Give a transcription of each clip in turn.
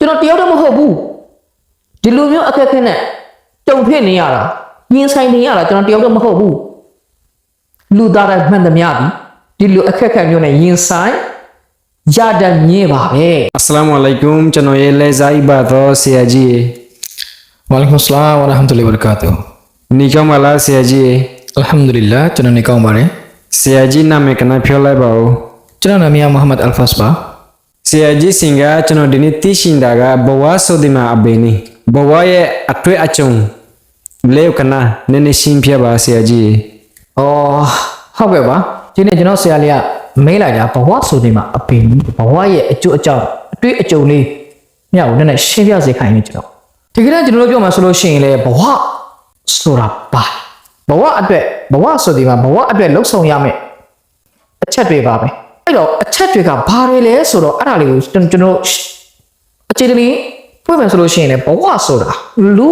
ကျွန်တော်တယောက်တည်းမဟုတ်ဘူးဒီလိုမျိုးအခက်အခဲနဲ့တုံဖြစ်နေရတာရင်ဆိုင်နေရတာကျွန်တော်တယောက်တည်းမဟုတ်ဘူးလူသားတိုင်းမှန်သမျှဒီလိုအခက်အခဲမျိုးနဲ့ရင်ဆိုင်ရတတ်မြင်ပါပဲ अस्सलाम वालेकुमကျွန်တော်ရဲ့လဲဇာအီဘာသောဆရာကြီး वालेकुम अस्सलाम व रहमतुल्लाहि व बरकातहू နေကောင်းပါလားဆရာကြီး अल्हम्दुलिल्लाह ကျွန်တော်နေကောင်းပါတယ် ဆရာကြီးနာမည်ကနပြောလိုက်ပါဦး ကျွန်တော်နာမည်ကမိုဟာမက်အယ်ဖတ်စ်ပါ ဆရာကြီးစင်ကကျွန်တော်ဒီနေ့သိရှင်တာကဘဝဆိုဒီမှာအဘေနီဘဝရဲ့အတွေ့အကြုံလေကနာနည်းနည်းရှင်းပြပါဆရာကြီး ဩဟုတ်ကဲ့ပါဒီနေ့ကျွန်တော်ဆရာလေးကမေးလိုက်တာဘဝဆိုဒီမှာအပင်ဘဝရဲ့အကျိုးအကြောင်းအတွေ့အကြုံလေးမြောက်နည်းနည်းရှင်းပြစေခိုင်းနေကျွန်တော်ဒီကနေ့ကျွန်တော်တို့ပြောမှာဆိုလို့ရှိရင်လေဘဝဆိုတာပါဘဝအတွက်ဘဝဆိုဒီမှာဘဝအတွက်လှုပ်ဆောင်ရမယ်အချက်တွေပါပဲအဲ့တော့အချက်တွေကဘာတွေလဲဆိုတော့အဲ့ဒါလေးကိုကျွန်တော်အခြေအနေပြမယ်ဆိုလို့ရှိရင်လေဘဝဆိုတာလူ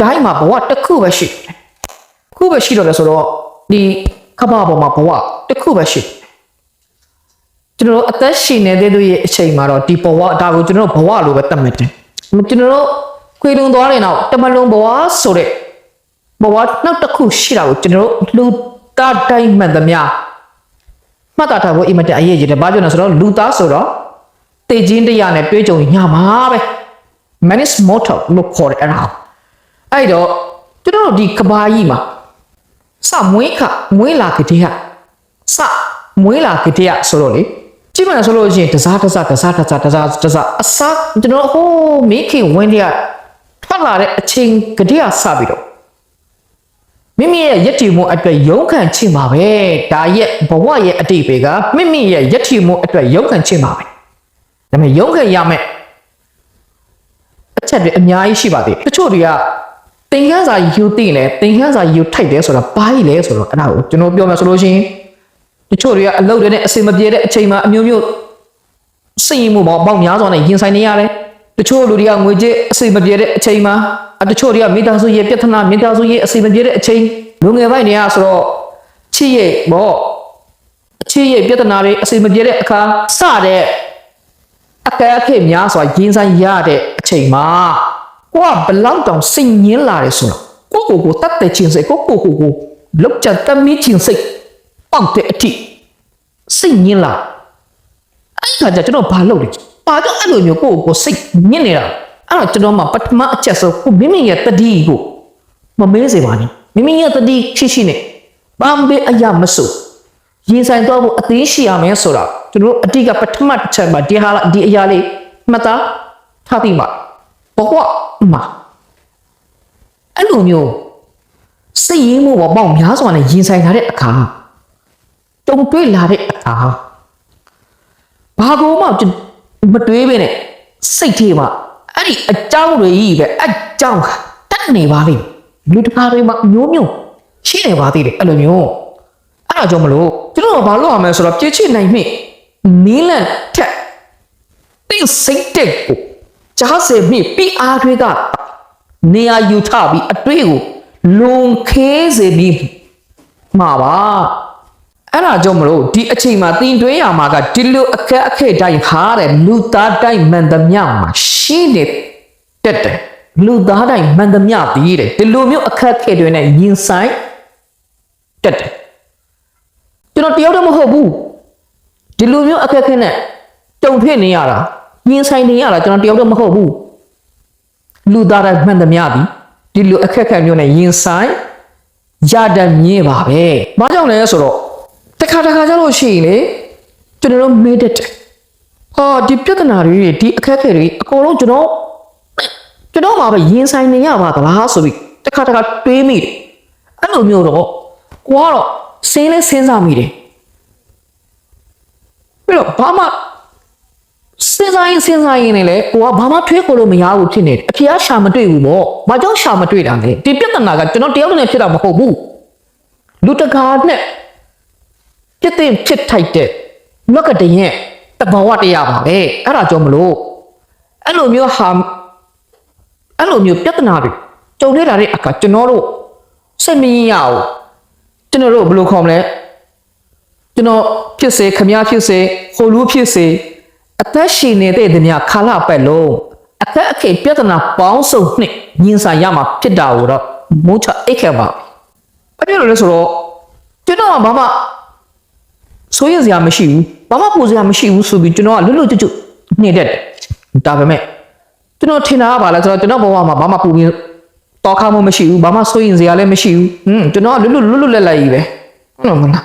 တိုင်းမှာဘဝတစ်ခုပဲရှိတယ်ခုပဲရှိတော့လေဆိုတော့ဒီကမ္ဘာပေါ်မှာဘဝတစ်ခုပဲရှိတယ်ကျွန်တော်အသက်ရှင်နေတဲ့သူရဲ့အချိန်မှာတော့ဒီဘဝဒါကိုကျွန်တော်ဘဝလို့ပဲသတ်မှတ်တယ်ကျွန်တော်ခွေလုံသွားတဲ့နောက်တမလုံးဘဝဆိုတဲ့ဘဝနောက်တစ်ခုရှိတာကိုကျွန်တော်လူသားတိုင်းမှန်သမျှမှတ်သားထားဖို့အင်မတန်အရေးကြီးတယ်ဘာကြောင့်လဲဆိုတော့လူသားဆိုတော့တေခြင်းတရားနဲ့တွေးကြုံညမှာပဲ man is mortal လို့ခေါ်တယ်အဲ့တော့ကျွန်တော်ဒီကဘာကြီးမှာစမွေးလာကြတဲ့စမွေးလာကြတဲ့ဆိုတော့လေကြည့်မှဆိုလို့ရှိရင်တစားအစားကျွန်တော်ဟိုမိခင်ဝင်းတွေကထွက်လာတဲ့အချိန်ကတည်းကစပြီးတော့မိမိရဲ့ယက်တီမှုအတွက်ရုန်းကန်ခြင်းပါပဲဒါရဲ့ဘဝရဲ့အတိတ်တွေကမိမိရဲ့ယက်တီမှုအတွက်ရုန်းကန်ခြင်းပါပဲဒါပေမဲ့ရုန်းကန်ရမယ်အချက်တွေအများကြီးရှိပါသေးတယ်တချို့တွေကသင်ခန်းစာယူသိနေသင်ခန်းစာယူထိုက်တယ်ဆိုတာဘာကြီးလဲဆိုတော့အဲ့ဒါကိုကျွန်တော်ပြောမယ်ဆိုလို့ရှိရင်တချို့တွေကအလုပ်တွေနဲ့အဆင်မပြေတဲ့အချိန်မှာအမျိုးမျိုးစိတ်ရင်းမှုပေါင်းများစွာနဲ့ရင်ဆိုင်နေရတယ်တချို့လူတွေကငွေကြေးအဆင်မပြေတဲ့အချိန်မှာတချို့တွေကမိသားစုရဲ့ပြဿနာမိသားစုရဲ့အဆင်မပြေတဲ့အချိန်လူငယ်ပိုင်းတွေကဆိုတော့ချစ်ရဲ့ပြဿနာတွေအဆင်မပြေတဲ့အခါစတဲ့အကဲအခေများစွာရင်ဆိုင်ရတဲ့အချိန်မှာကိုကဘလောက်တောင်စိတ်ညင်းလာတယ်ဆိုတော့ကိုတတ်တဲ့ချင်းစိတ်ကိုလောက်ချတမီချင်းစိတ်ပေါက်တဲ့အထိစိတ်ညင်းလာအဲ့ဒါကျွန်တော်ဘာလုပ်လဲဘာကြောင့်အဲ့လိုမျိုးကိုစိတ်ညစ်နေတာအဲ့တော့ကျွန်တော်မှပထမအချက်ဆိုကိုမိမိရဲ့တတိကိုမမေးစေပါနဲ့မိမိရဲ့တတိရှိနေဘာမှအရာမစိုးရင်ဆိုင်တော့ဖို့အသေးရှိရမယ်ဆိုတော့ကျွန်တော်အတိကပထမတစ်ချက်မှာဒီအရာလေးမှတ်သားထားပြီးပါဘဝမှာအဲ့လိုမျိုးစိတ်ရင်းမှုပေါင်းများစွာနဲ့ရင်ဆိုင်လာတဲ့အခါတုံ့တွေးလာတဲ့အခါဘာကိုမှမတွေးပဲနဲ့စိတ်ထဲမှာအဲ့ဒီအကြောင်းတွေကြီးပဲအကြောင်းတက်နေပါလိမ့်လူတကာတွေမှာမျိုးရှိနေပါသေးတယ်အဲ့လိုမျိုးအဲ့ဒါကြောင့်မလို့ကျွန်တော်ဘာလုပ်ရမလဲဆိုတော့ပြည့်ချနိုင်မိနီးလန့်ထက်တင်းစိတ်တက်ကိုကြားစေမိပြီးအားတွေကနေရာယူထပြီးအတွေ့ကိုလုံခဲစေပြီးမှာပါအဲ့ဒါကြောင့်မလို့ဒီအချိန်မှာတင်သွင်းရမှာကဒီလိုအခက်အခဲတိုင်းဟာတဲ့လူသားတိုင်းမှန်သမျှမှာရှိနေတက်တယ်လူသားတိုင်းမှန်သမျှပြီးတဲ့ဒီလိုမျိုးအခက်အခဲတွေနဲ့ရင်ဆိုင်တက်တယ်ကျွန်တော်တယောက်တည်းမဟုတ်ဘူးဒီလိုမျိုးအခက်အခဲနဲ့တုံဖြစ်နေရတာရင်ဆိုင်နေရတာကျွန်တော်တယောက်တည်းမဟုတ်ဘူးလူသားတိုင်းမှန်သမျှပြီးဒီလိုအခက်အခဲမျိုးနဲ့ရင်ဆိုင်ရတတ်မြင်ပါပဲဘာကြောင့်လဲဆိုတော့တခါကြလို့ရှိရင်လေကျွန်တော်မေးတတ်တယ်ဒီပြဿနာတွေဒီအခက်အခဲတွေအကုန်လုံးကျွန်တော်မှာပဲရင်ဆိုင်နေရပါသလားဆိုပြီးတခါတွေးမိတယ်အဲ့လိုမျိုးတော့ကိုကတော့စဉ်းစားမိတယ်ပြီးတော့ဘာမှစဉ်းစားရင်လည်းကိုကဘာမှထွေးကိုလို့မရဘူးဖြစ်နေတယ်အဖေကရှာမတွေ့ဘူးပေါ့ဘာကြောင့်ရှာမတွေ့တာလဲဒီပြဿနာကကျွန်တော်တယောက်တည်းဖြစ်တာမဟုတ်ဘူးလူတကာနဲ့ဖြစ်ထိုက်တဲ့လောကတည်းရဲ့တဘာဝတရားပါပဲအဲ့ဒါကြောင့်မလို့အဲ့လိုမျိုးပြဿနာတွေကြုံနေတာတဲ့အခါကျွန်တော်တို့စိတ်မရအောင်ကျွန်တော်တို့ဘယ်လိုခေါ်မလဲကျွန်တော်ဖြစ်စေခမည်းဖြစ်စေဟိုလူဖြစ်စေအသက်ရှင်နေတဲ့သူများခါလာပက်လုံး အခက်အခဲပြဿနာပေါင်းစုံနဲ့ရင်ဆိုင်ရမှာဖြစ်တာကိုတော့မိုးချအိတ်ခဲ့ပါဘာဖြစ်လို့လဲဆိုတော့ကျွန်တော်ကဘာမှဆိုရင်စရာမရှိဘူးဘာမှပူစရာမရှိဘူးဆိုပြီးကျွန်တော်ကလွတ်လွတ်ကျွတ်ကျွတ်နေတတ်တယ်ဒါပေမဲ့ကျွန်တော်ထင်တာကဘာလဲဆိုတော့ကျွန်တော်ဘဝမှာဘာမှပူပြီးတောခါမှမရှိဘူးဘာမှဆိုရင်စရာလည်းမရှိဘူးကျွန်တော်ကလွတ်လွတ်လပ်လပ်ကြီးပဲဟုတ်မလား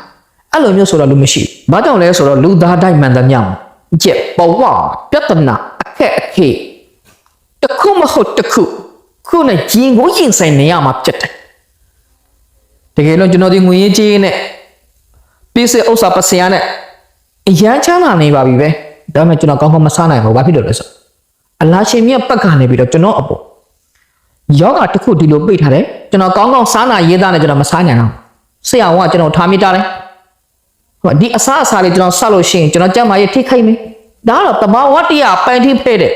အဲ့လိုမျိုးဆိုတော့လူမရှိဘူးဘာကြောင့်လဲဆိုတော့လူသားတိုင်းမှန်သမျှကျက်ဘဝပြဿနာအခက်အခဲတစ်ခုမဟုတ်တစ်ခုခုနဲ့ရင်ကိုရင်ဆိုင်နေရမှာဖြစ်တယ်တကယ်လို့ကျွန်တော်ဒီငွေရေးကြေးနဲ့ပြည့်စက်ဥစ္စာပစံရနဲ့အရန်ချမ်းသာနေပါပြီပဲဒါပေမဲ့ကျွန်တော်ကောင်းကောင်းမစားနိုင်ဘူးဘာဖြစ်လို့လဲဆိုအလားရှင်မြတ်ပတ်ကနေပြီးတော့ကျွန်တော်အပေါ်ယောဂတစ်ခုဒီလိုပိတ်ထားတယ်ကျွန်တော်ကောင်းကောင်းစားနာရေးသားနဲ့ကျွန်တော်မစားနိုင်အောင်ဆရာကကျွန်တော်ထားမိတာတယ်ဟိုဒီအစားအစာလေးကျွန်တော်ဆက်လို့ရှိရင်ကျွန်တော်ကြက်မာရေးထိခိုက်မယ်ဒါကတော့တဘာဝတရားပန်ထိဖဲ့တဲ့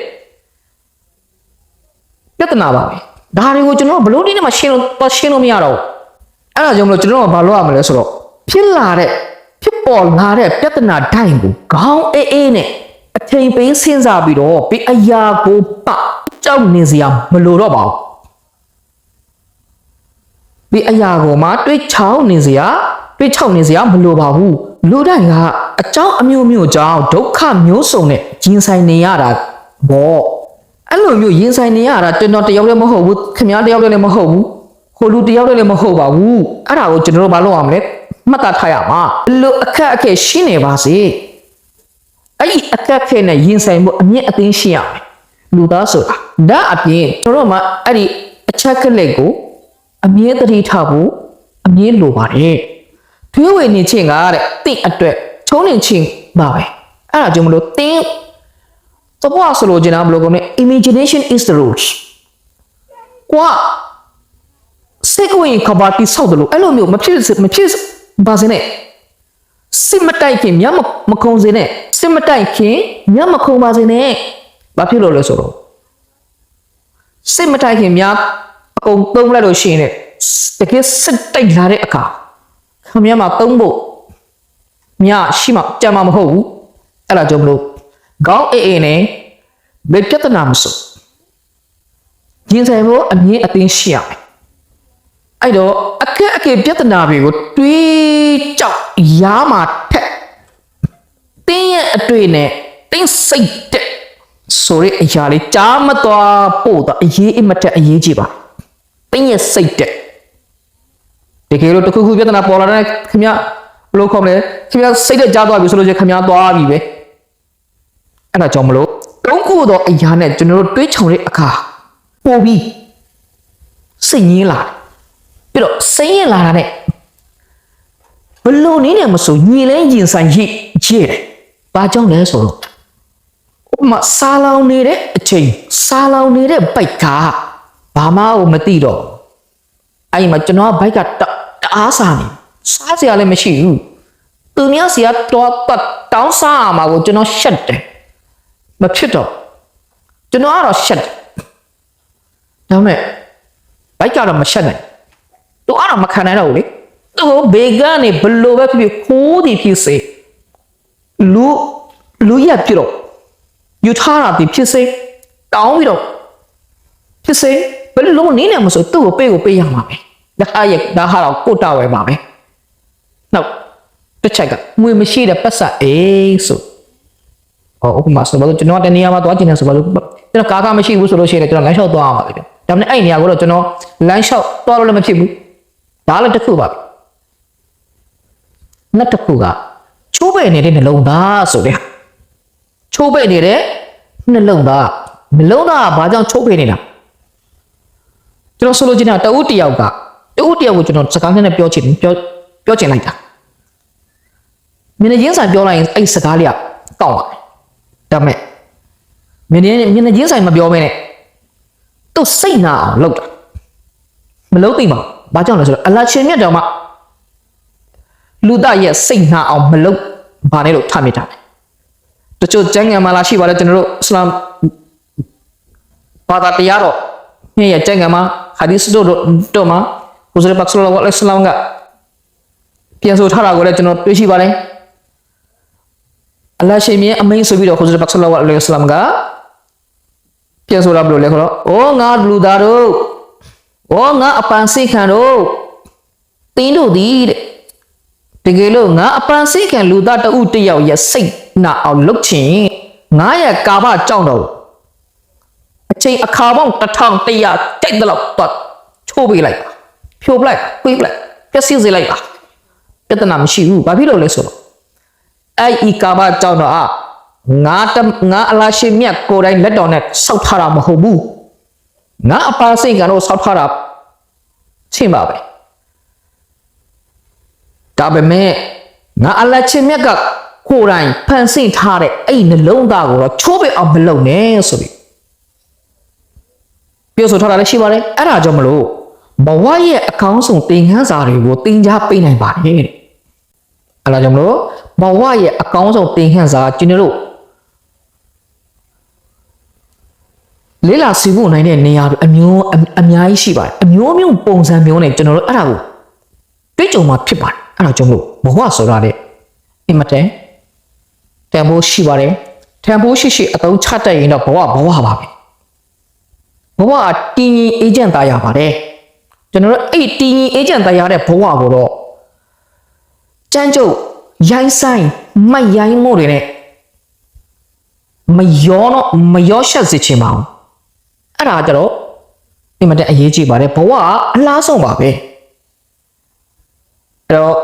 ပြဿနာပါပဲဒါတွေကိုကျွန်တော်ဘလို့ဒီနေ့မှရှင်းလို့မရတော့ဘူးအဲ့ဒါကြောင့်မလို့ကျွန်တော်ကဘာလုပ်ရမလဲဆိုတော့ဖြစ်ပေါ်လာတဲ့ပြဿနာတိုင်းကိုခေါင်းအေးနဲ့အချိန်ပေးစဉ်းစားပြီးတော့ဒီအရာကိုကြောက်နေစရာမလိုတော့ပါဘူးဒီအရာကိုမှတွေးချောင်းနေစရာမလိုပါဘူးလူတိုင်းကအကြောင်းအမျိုးမျိုးကြောင့်ဒုက္ခမျိုးစုံနဲ့ရင်ဆိုင်နေရတာပေါ့အဲ့လိုမျိုးရင်ဆိုင်နေရတာကျွန်တော်တယောက်လည်းမဟုတ်ဘူးခင်ဗျားတယောက်လည်းမဟုတ်ဘူးဟိုလူတယောက်လည်းမဟုတ်ပါဘူးအဲ့ဒါကိုကျွန်တော်တို့မလုပ်အောင်လေမှတ်သားထားရမှာလူအခက်အခဲရှိနေပါစေအဲ့ဒီအခက်အခဲနဲ့ရင်ဆိုင်ဖို့အမြင့်အသိရှိရမယ်လူသားဆိုတာဒါအပြင်ကျွန်တော်တို့မှအဲ့ဒီအချက်ကလေးကိုအမြဲတတိထားဖို့အမြဲလိုပါတယ်ထွေးဝေနေခြင်းကတဲ့တင့်အတွက်ချုံးနေခြင်းပါပဲအဲ့ဒါကြောင့်မလို့တင်းသဘောဆိုလို့ကျွန်တော်ဘယ်လိုကောင်းလဲ imagination is the rules ကွာစိတ်ဝင်ခပါတိဆောက်တယ်လို့အဲ့လိုမျိုးမဖြစ်ပါစေနဲ့စစ်မတိုက်ခင်ညမခုံစေနဲ့စစ်မတိုက်ခင်ညမခုံပါစေနဲ့ဘာဖြစ်လို့လဲဆိုတော့စစ်မတိုက်ခင်ညအကုန်သုံးလိုက်လို့ရှိရင်တကယ်စစ်တိုက်လာတဲ့အခါခမရမှာသုံးဖို့ညရှိမှကြံမှာမဟုတ်ဘူးအဲ့ဒါကြောင့်မလို့ခေါင်းအေးနဲ့ဘယ်ပြဿနာမစိုးရင်ဆိုင်ဖို့အမြင်အသိရှိရမယ်အဲ့တော့အခက်အခဲပြဿနာတွေကိုတွေးကြောက်ရမှာထက်တင်းရဲ့အတွေ့နဲ့တင်းစိတ်တဲ့ဆိုရဲအရာလေးကြားမသွားပို့တော့အရေးအမတက်အရေးကြီးပါတင်းရဲ့စိတ်တဲ့တကယ်လို့တခုခုပြဿနာပေါ်လာတဲ့ခင်ဗျဘယ်လိုခေါ်မလဲခင်ဗျစိတ်တဲ့ကြားသွားပြီဆိုလို့ခင်ဗျသွားပြီပဲအဲ့ဒါကြောင့်မလို့တုံးခုတော့အရာနဲ့ကျွန်တော်တို့တွေးချောင်တဲ့အခါပို့ပြီးစိတ်ငြင်းလာပြီးတော့စိတ်ရင်လာတာနဲ့ဘလို့နည်းနဲ့မဆိုညီလဲရင်ဆိုင်ရည်တယ်ဘာကြောင့်လဲဆိုတော့ဥပမာစားလောင်နေတဲ့အချိန်စားလောင်နေတဲ့ဘိုက်ကဘာမှမသိတော့အဲ့မှာကျွန်တော်ကဘိုက်ကတအားစားနေစားစရာလည်းမရှိဘူးသူများစီကတော့တောင်းစားမှာကိုကျွန်တော်ရှက်တယ်မဖြစ်တော့ကျွန်တော်ကတော့ရှက်တယ်ဒါပေမဲ့ဘိုက်ကတော့မရှက်နိုင်သူအဲ့တော့မခံနိုင်တော့ဘူးလေသူဘေကနေဘလို့ပဲဖြစ်ခိုးသည်ဖြစ်စေလူရပြတော့ယူထားတာဒီဖြစ်စေတောင်းပြီးတော့ဖြစ်စေဘယ်လိုနည်းနဲ့မဆိုသူ့ကိုပေးရမှာပဲဒါဟာတော့ကိုတာဝဲပါပဲနောက်တစ်ချက်ကငွေမရှိတဲ့ပတ်စပ်အေးဆိုဥပမာဆိုတော့ကျွန်တော်တနေရာမှာသွားကျင်နေဆိုတော့ကျွန်တော်ကားမရှိဘူးဆိုလို့ရှိရင်ကျွန်တော်လမ်းလျှောက်သွားရမှာပဲဒါပေမဲ့အဲ့နေရာကိုတော့ကျွန်တော်လမ်းလျှောက်သွားလို့လည်းမဖြစ်ဘူးဒါလည်းတစ်ခုပါနောက်တစ်ခုကချိုးပဲ့နေတဲ့နှလုံးသားဆိုတဲ့ချိုးပဲ့နေတဲ့နှလုံးသားဘာကြောင့်ချိုးပဲ့နေတာကျွန်တော်ဆိုလိုချင်တာတဦးတယောက်ကိုကျွန်တော်စကားနဲ့ပြောချင်လိုက်တာမျက်နှာချင်းဆိုင်ပြောလိုက်ရင်အဲ့စကားလေးကကောက်ပါတယ်ဒါပေမဲ့မျက်နှာချင်းဆိုင်မပြောဘဲနဲ့သူစိတ်နာအောင်လုပ်တာမလုပ်သိမှာဘာကြောင့်လဲဆိုတော့အလရှင်မြတ်တော်မှာလူသားရဲ့စိတ်နာအောင်မလုပ်ဘာနဲ့လို့ထားမိတာတချို့ကျမ်းဂန်မှာလာရှိပါတယ်ကျွန်တော်တို့အစ္စလာမ်ဘာသာတရားတော်မြည့်ရဲ့ကျမ်းဂန်မှာဟာဒီသ်တို့မှာဟူဇရဘတ်ဆလ္လာလဟ်အလိုင်းဝါဆလမ်ကပြန်ဆိုထားတာကိုလည်းကျွန်တော်တွေ့ရှိပါတယ်အလရှင်မြတ်အမိန့်ဆိုပြီးတော့ဟူဇရဘတ်ဆလ္လာလဟ်အလိုင်းဝါဆလမ်က ပြန်ဆိုတာဘယ်လိုလဲခေါ်တော့ဩငါလူသားတို့ဩငါအပန်းစိတ်ခံတို့တင်းတို့သည်တဲ့တကယ်လို့ငါအပန်းစိတ်ခံလူသားတဦးတစ်ယောက်ရဲ့စိတ်နာအောင်လုပ်ချင်ငါရဲ့ကာဘကြောင့်တော့အချိန်အခါပေါင်း1100တိုက်တယ်လို့တော့ချိုးပေးလိုက်ပါဖြိုးပလိုက်ပြေးပလိုက်ပျက်စီးစေလိုက်ပါပြဿနာမရှိဘူးဘာဖြစ်လို့လဲဆိုတော့အဲ့ဒီကာဘကြောင့်တော့ငါအလားရှိမြတ်ကိုယ်တိုင်လက်တော်နဲ့ဆောက်ထားတာမဟုတ်ဘူးငါအပါစိတ်ကတော့ဆောက်ထားတာချင်းပါပဲဒါပေမဲ့ငါအလားချင်းမြတ်ကကိုယ်တိုင်ဖန်ဆင်းထားတဲ့အဲ့နှလုံးသားကိုတော့ချိုးပစ်အောင်မလုပ်နဲ့ဆိုပြီးပြောဆိုထားတာလည်းရှိပါတယ်အဲ့ဒါကြောင့်မလို့ဘဝရဲ့အကောင်းဆုံးသင်ခန်းစာတွေကိုသင်ကြားပေးနိုင်ပါတယ်တဲ့အဲ့ဒါကြောင့်မလို့ဘဝရဲ့အကောင်းဆုံးသင်ခန်းစာကျွန်တော်တို့လေးလာစီဖို့နိုင်တဲ့နေရာတွေအများကြီးရှိပါတယ်အမျိုးမျိုးပုံစံမျိုးနဲ့ကျွန်တော်တို့အဲ့ဒါကိုတွေ့ကြုံမှာဖြစ်ပါတယ်အဲ့ဒါကြောင့်မလို့ဘဝဆိုတာတဲ့အင်မတန်တန်ဖိုးရှိပါတယ်တန်ဖိုးရှိအသုံးချတတ်ရင်တော့ဘဝပါပဲဘဝအတင်းကြီးအေဂျင့်သားရပါတယ်ကျွန်တော်တို့အဲ့တင်းကြီးအေဂျင့်သားရတဲ့ဘဝကိုတော့ကြမ်းကြုတ်ရိုင်းဆိုင်မိုက်ရိုင်းမို့တွေနဲ့မရောရှက်စေချင်ပါဘူးအဲ့ဒါကြတော့ဒီမှာအရေးကြီးပါတယ်ဘဝကအလားဆုံးပါပဲအဲ့တော့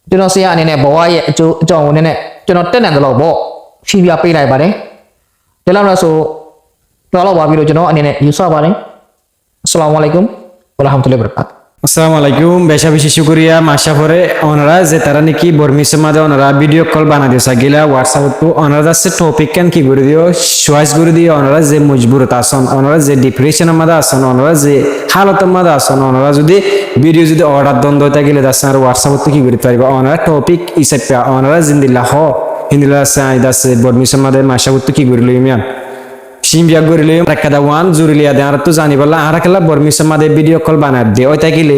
ကျွန်တော်ဆရာအနေနဲ့ဘဝရဲ့အကျိုးအကြောင်းကိုနဲ့ကျွန်တော်တက်နိုင်တယ်လို့ပေါ့ဖြည့်ပြပေးလိုက်ပါတယ်ဒီလောက်တော့ဆိုတော့ပါပြီလို့ကျွန်တော်အနေနဲ့ယူဆပါတယ်အစ္စလာမ်အလိုင်ကွမ်ဝရဟ်မတ်တူလာဟ်ဝဘရကာတ် আসসালামু আলাইকুম বেশা বেশি শুকরিয়া মাশা পরে ওনারা যে তারা নাকি বর্মি সমাজে ওনারা ভিডিও কল বানা দিও সাগিলা হোয়াটসঅ্যাপ তো ওনারা সে টপিক কেন কি করে দিও চয়েস করে দিও ওনারা যে মজবুরত আসন ওনারা যে ডিপ্রেশনের মধ্যে আসন ওনারা যে হালতের মধ্যে আসন ওনারা যদি ভিডিও যদি অর্ডার দ্বন্দ্ব হতে গেলে দাস আর হোয়াটসঅ্যাপ তো কি করে পারবে ওনারা টপিক ইসাইপা ওনারা জিন্দিল্লাহ হিন্দিলা সাইদাস বর্মি সমাজে মাশা তো কি করে লইমিয়ান Simbia gorile rakada wan zurilia de aratu zani bala arakala bormi samade video call banat de oita gile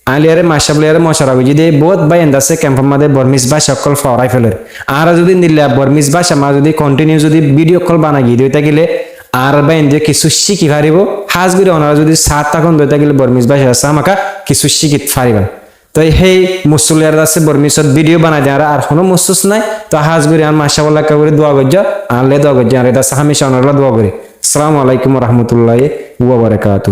aliare mashabliare moshara jide both by and se camp made bormis ba shakol fawrai feler ara jodi nilla bormis ba shama jodi continue jodi video call bana gi de oita gile ar ba ende kisu shiki haribo has gure onara jodi 7 takon doita gile bormis ba samaka kisu shiki fariba তো সেই মুসলিয়ার আছে বর্মিসত ভিডিও বানাই দেয় আর কোনো মুসুস নাই তো হাজ করে আর মাশাআল্লাহ করে দোয়া করজ আনলে দোয়া করজ আর এটা হামেশা ওনারা দোয়া করে আসসালামু আলাইকুম ওয়া রাহমাতুল্লাহি ওয়া বারাকাতুহু